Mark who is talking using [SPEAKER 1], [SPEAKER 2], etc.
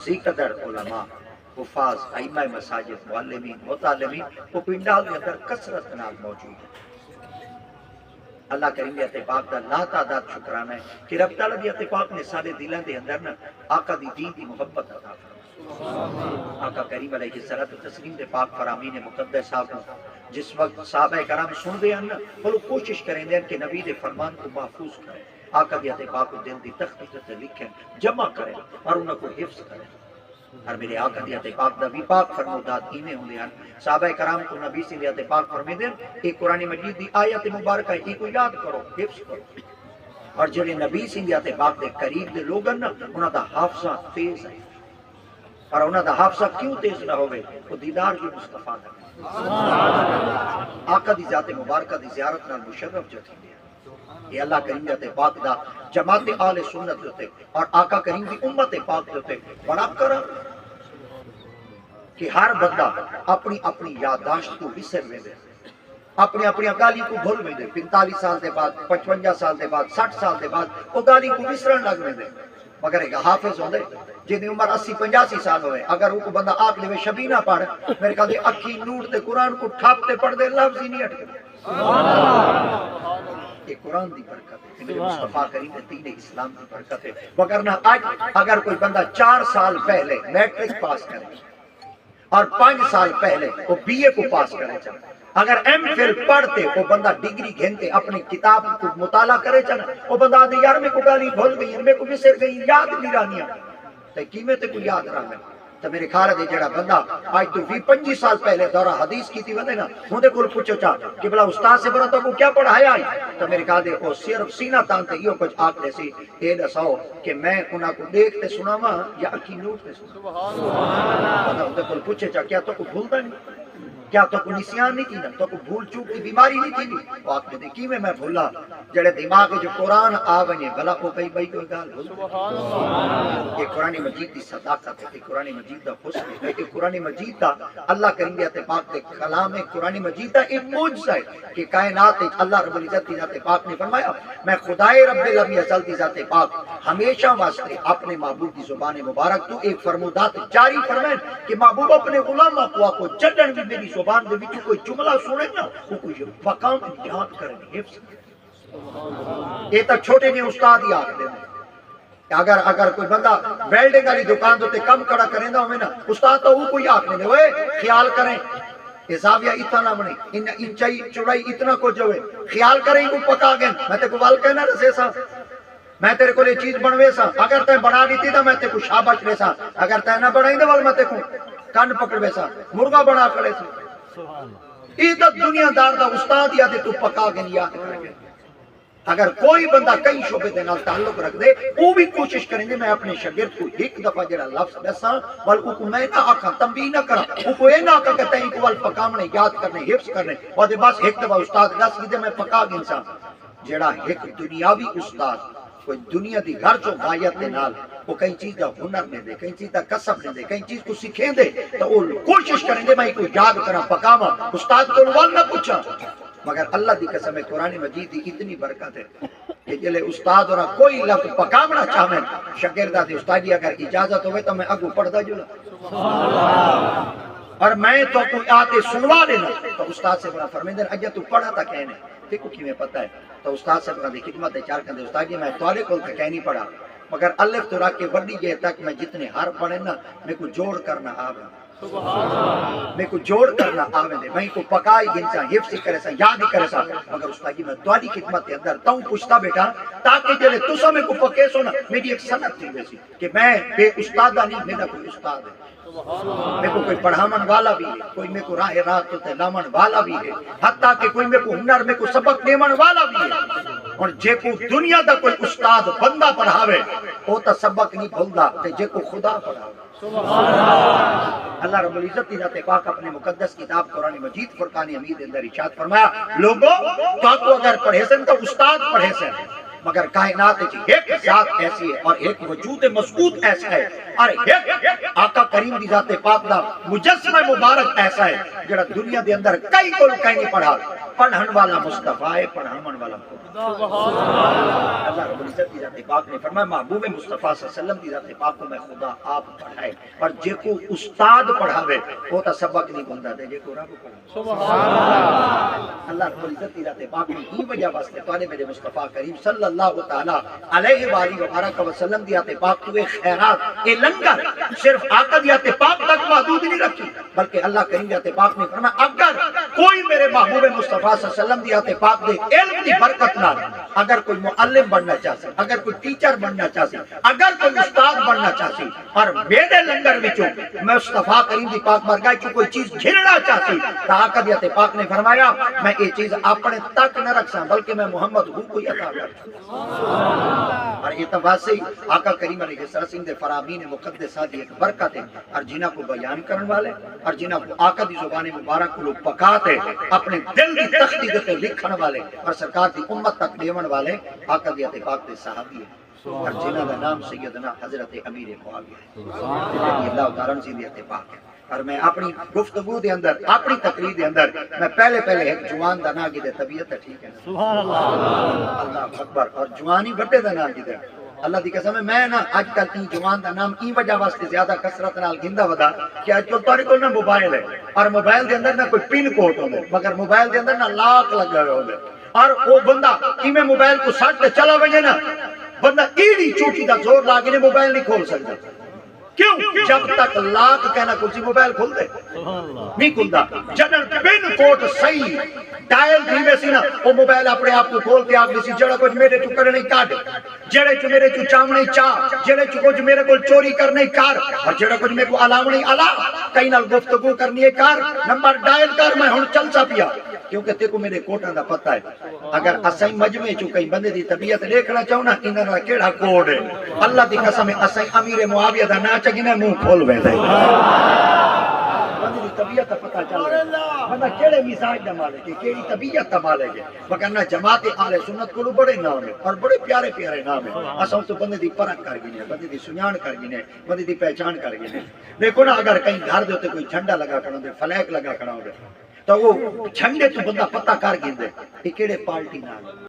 [SPEAKER 1] اسی قدر علماء حفاظ ائمہ مساجد معلمین متعلمین وہ پنڈال کے اندر کثرت نال موجود ہے۔ اللہ کریم دی اتفاق دا لا تعداد شکرانہ ہے کہ رب تعالیٰ دی اتفاق نے سارے دلوں دے اندر نا آقا دی دین دی محبت عطا فرمائی۔ آقا کریم علیہ الصلوۃ والتسلیم دے پاک فرامین مقدس صاحب جس وقت صحابہ کرام سن دے ہیں نا وہ کوشش کریں دے کہ نبی دے فرمان کو محفوظ کریں، آقا دی اتفاق کو دل دی تخت تے لکھیں، جمع کریں اور انہاں کو حفظ کریں۔ اور میرے آقا دی اتفاق دا بھی پاک فرمودات ایویں ہوندے ہیں۔ صحابہ کرام کو نبی سے اتفاق فرمیندے ایک قرآن مجید دی آیت مبارکہ ہے کو یاد کرو، حفظ کرو، اور جڑے نبی سے اتفاق دے قریب دے لوگ نا انہاں دا حافظہ تیز ہے، اور انہاں دا حافظہ کیوں تیز نہ ہوئے؟ وہ دیدار جو مصطفیٰ دا آقا دی ذات مبارکہ دی زیارت نال مشرف جو تھی یہ اللہ کریم دی اتفاق دا جماعت آل سنت جو تے اور آقا کریم دی امت پاک جو تے بڑا کرم کہ ہر بندہ اپنی اپنی یادداشت کو بسر میں دے، اپنی اپنی گالی کو بھول میں دے، 45 سال دے بعد 55 سال دے بعد 60 سال دے بعد وہ گالی کو بسرن لگ میں دے۔ مگر ایک حافظ ہوندے جن عمر 80-85 سال ہوئے اگر وہ کو بندہ آگ لے شبی نہ پڑھ میرے کہا دے اکھی نور تے قرآن کو ٹھاپتے پڑھ دے لفظ ہی نہیں اٹھے۔ یہ قرآن دی برکت ہے، میرے مصطفیٰ کریم دین اسلام دی برکت ہے۔ وگرنہ آج اگر کوئی بندہ 4 سال پہلے میٹرک پاس کرے اور 5 سال پہلے وہ بی اے کو پاس کرے چاہے، اگر ایم فل پڑھتے وہ بندہ ڈگری گھنتے اپنی کتاب کو مطالعہ کرے چاہے، وہ بندہ آدھے یار میں کو گالی بھول گئی ہیں، میں کو بسر گئی یاد نہیں رہنیاں تو قیمت کو یاد رہا میں تو میرے خیال ہے جڑا بندہ آج تو 20-25 سال پہلے دورہ حدیث کی تھی وندے نا ہوں دے کول پوچھو چاہ کہ بلا استاد سے بڑا تو کو کیا پڑھایا ہے تو میرے خیال ہے وہ صرف سینہ تانتے یہ کچھ آگ دے سی یہ دساؤ کہ میں انہاں کو دیکھتے سناواں یا اکھی نوٹ تے سناواں۔ ہوں دے کول پوچھے چاہ کیا تو کو بھولتا نہیں، کیا تو کو نسیان نہیں تھی نا، تو کو بھول چوک کی بیماری نہیں تھی نہیں؟ وہ آپ نے دیکھی میں بھولا جڑے دماغ جو قرآن آونے بلا کو کئی بھائی کوئی گال بھول۔ یہ قرآن مجید دی صداقت ہے، یہ قرآن مجید دا حسن ہے، یہ قرآن مجید دا اللہ کریم دی اتفاق دے کلام ہے، قرآن مجید دا ایک معجزہ ہے کہ کائنات اللہ رب العزت دی ذات پاک نے فرمایا میں خدائے رب العالمین ازل دی ذات پاک ہمیشہ واسطے اپنے محبوب کی زبان مبارک تو ایک فرمودات جاری فرمائیں کہ محبوب اپنے غلامہ کو جڈن بھی میری زبان دے وچ کوئی جملہ سنے نا وہ کوئی مقام یاد کریں حفظ کریں۔ یہ تو چھوٹے نے استاد ہی آکھ دے اگر کوئی بندہ ویلڈنگ والی دکان تے کم کڑا کریں دا ہوئے نا استاد تو وہ کوئی آکھ دے ہوئے خیال کریں یہ زاویہ اتنا نہ بنے انچائی چوڑائی اتنا کو جو ہے خیال کریں کو پکا گئے میں تے کو وال کہنا رسے سا میں تیرے کو لے چیز بنوے سا اگر تے بنا دیتی دا میں تے کو شابش لے سا اگر تے نہ بنائی دے وال میں تے کو کان پکڑوے سا مرغا بنا کرے سا۔ عزت دنیا دار دا استاد یا دے تو پکا گئے یاد کر گئے۔ اگر کوئی بندہ کئی شعبے دے نال تعلق رکھ دے وہ بھی کوشش کریں گے میں اپنے شاگرد کو ایک دفعہ جڑا لفظ دساں بلکہ کو میں نہ آکھاں تنبیہ نہ کراں وہ کو یہ نہ آکھاں کہ تیں کو پکاونے یاد کرنے حفظ کرنے اور دے بس ایک دفعہ استاد دس دے میں پکا گئے انسان جڑا ایک دنیاوی استاد کوئی دنیا دی گھر جو غایت دے نال وہ کئی چیز دا ہنر میں دے کئی چیز دا کسب میں دے کئی چیز کو سکھیں دے تو وہ کوشش کریں گے میں کو یاد کرا پکاواں استاد کو نوال نہ پوچھا مگر اللہ دی قسم ہے قرآن مجید دی اتنی برکت ہے کہ جلے استاد اور کوئی لفظ پکاونا چاہیں شاگردہ دی استادی اگر اجازت ہوئے تو میں اگو پڑھدا جلا اور میں تو کوئی آتے سنوا لینا تو استاد سے بڑا فرمیندر اجا تو پڑھا تا کہنے دیکھو کی میں پتہ ہے تو استاد سے بڑا دی خدمت ہے چار کندے استاد جی میں توارے کول تک نہیں پڑھا مگر الف تو رکھ کے بڑی جے تک میں جتنے حرف پڑھے نا میں کو جوڑ کرنا آوے میں کو جوڑ کرنا آوے دے میں کو پکائی گنسا حفظ کرے سا یاد کرے سا مگر استاد جی میں تواری خدمت کے اندر تاؤں پوچھتا بیٹا تاکہ جلے تسا میں کو پکے سو نا میری ایک سنت تھی ویسی کہ میں بے استادہ نہیں میرا کوئی استاد ہے میں کو کوئی پڑھامن والا بھی ہے کوئی میں کو راہ رات تے لامن والا بھی ہے حتیٰ کہ کوئی میں کو ہنر میں کو سبق دیمن والا بھی ہے اور جے کو دنیا دا کوئی استاد بندہ پڑھاوے وہ تا سبق نہیں بھولدا تے جے کو خدا پڑھاوے اللہ رب العزت کی ذات پاک اپنے مقدس کتاب قرآن مجید فرقان حمید اندر ارشاد فرمایا لوگوں تو اگر پڑھے سن تو استاد پڑھے سن مگر کائنات ایک ذات ایسی ہے اور ایک وجود مسعود ایسا ہے اور ایک آقا کریم دی ذات پاک دا مجسمہ مبارک ایسا ہے جڑا دنیا دے اندر کئی کو کہیں نہیں پڑھا پڑھن والا مصطفیٰ ہے پڑھاون والا اللہ رب العزت کی ذات پاک نے فرمایا محبوب مصطفیٰ صلی اللہ علیہ وسلم کی ذات پاک کو میں خدا آپ پڑھائے اور جے کو استاد پڑھاوے وہ تا سبق نہیں بندا دے جے کو رب پڑھاوے سبحان اللہ اللہ رب العزت کی ذات پاک نے ہی وجہ واسطے تو نے میرے مصطفیٰ کریم صلی اللہ تعالی علیہ وآلہ وسلم کی ذات پاک تو خیرات اے لنگر صرف آقا کی ذات پاک تک محدود نہیں رکھی بلکہ اللہ کریم ذات پاک نے فرمایا اگر کوئی میرے محبوب مصطفیٰ صلی اللہ علیہ وسلم کی ذات پاک دے علم کی برکت نہ اگر کوئی معلم بننا چاہتا اگر کوئی ٹیچر بننا چاہتا اگر کوئی استاد بننا چاہتا اور میرے لنگر وچوں میں مصطفیٰ کریم دی پاک بارگاہ چوں کوئی چیز گھننا چاہتی تو آقا دی ذات پاک نے فرمایا میں یہ چیز اپنے تک نہ رکھساں بلکہ میں محمد ہوں کوئی عطا کر اور یہ تواسی آقا کریم علیہ السلام دے فرامین مقدسہ دی ایک برکت ہے اور جنہ کو بیان کرن والے اور جنہ کو آقا دی زبان مبارک کو لوگ پکاتے اپنے دل دی تختی دے لکھن والے اور سرکار دی امت تک دیون والے آقا دی ذات پاک دے صحابی ہیں اور جنہ دا نام سیدنا حضرت امیر معاویہ ہے اللہ تعالیٰ عنہ دی ذات پاک ہے اور میں اپنی گفتگو دے اندر اپنی تقریر دے اندر میں پہلے ایک جوان دا نام کی دے طبیعت ہے ٹھیک ہے سبحان اللہ اللہ اکبر اور جوانی بڑے دا نام کی دے اللہ دی قسم ہے میں نا آج کل کی جوان دا نام ای وجہ واسطے زیادہ کثرت نال گھندا ودا کہ آج کل تارے کو نا موبائل ہے اور موبائل دے اندر نا کوئی پن کوڈ ہوندے مگر موبائل دے اندر نا لاک لگا ہوئے ہوندے اور وہ بندہ میں موبائل کو سٹ چلا وجے نا بندہ ایڑی چوٹی دا زور لاگے نے موبائل نہیں کھول سکتا کیوں جب تک لاک کہنا کسی موبائل کھول دے نہیں کھلتا جنر پن کوڈ صحیح ڈائل تھی میں سی نا وہ موبائل اپنے آپ کو کھول کے آپ نے سی جڑا کچھ میرے چو کرنے کاٹ جڑے چو میرے چو چامنے چاہ جڑے چو کچھ میرے کو چوری کرنے کار اور جڑا کچھ میرے کو علامنے علا کئی نال گفتگو کرنی ہے کار نمبر ڈائل کر میں ہون چل سا پیا کیونکہ تے کو میرے کوٹاں دا پتہ ہے اگر اسائیں مجمع چو کئی بندے دی طبیعت دیکھنا چاہو نا انہاں دا کیڑا کوڈ ہے اللہ دی قسم ہے اسائیں امیر معاویہ دا نا چگنے منہ کھول ویندے بندے دی طبیعت دا پتہ چل رہا بندہ کیڑے مزاج دا مالک ہے کیڑی طبیعت دا مالک ہے وگرنہ جماعت اہل سنت کو بڑے نام ہے اور بڑے پیارے پیارے نام ہے اساں تو بندے دی پرکھ کر گئے بندے دی سنجان کر گئے بندے دی پہچان کر گئے دیکھو نا اگر کہیں گھر دے تے کوئی جھنڈا لگا کھڑا ہوندا فلیک لگا کھڑا ہوندا تو وہ جھنڈے تو بندہ پتہ کر گیندے کہ کیڑے پارٹی نال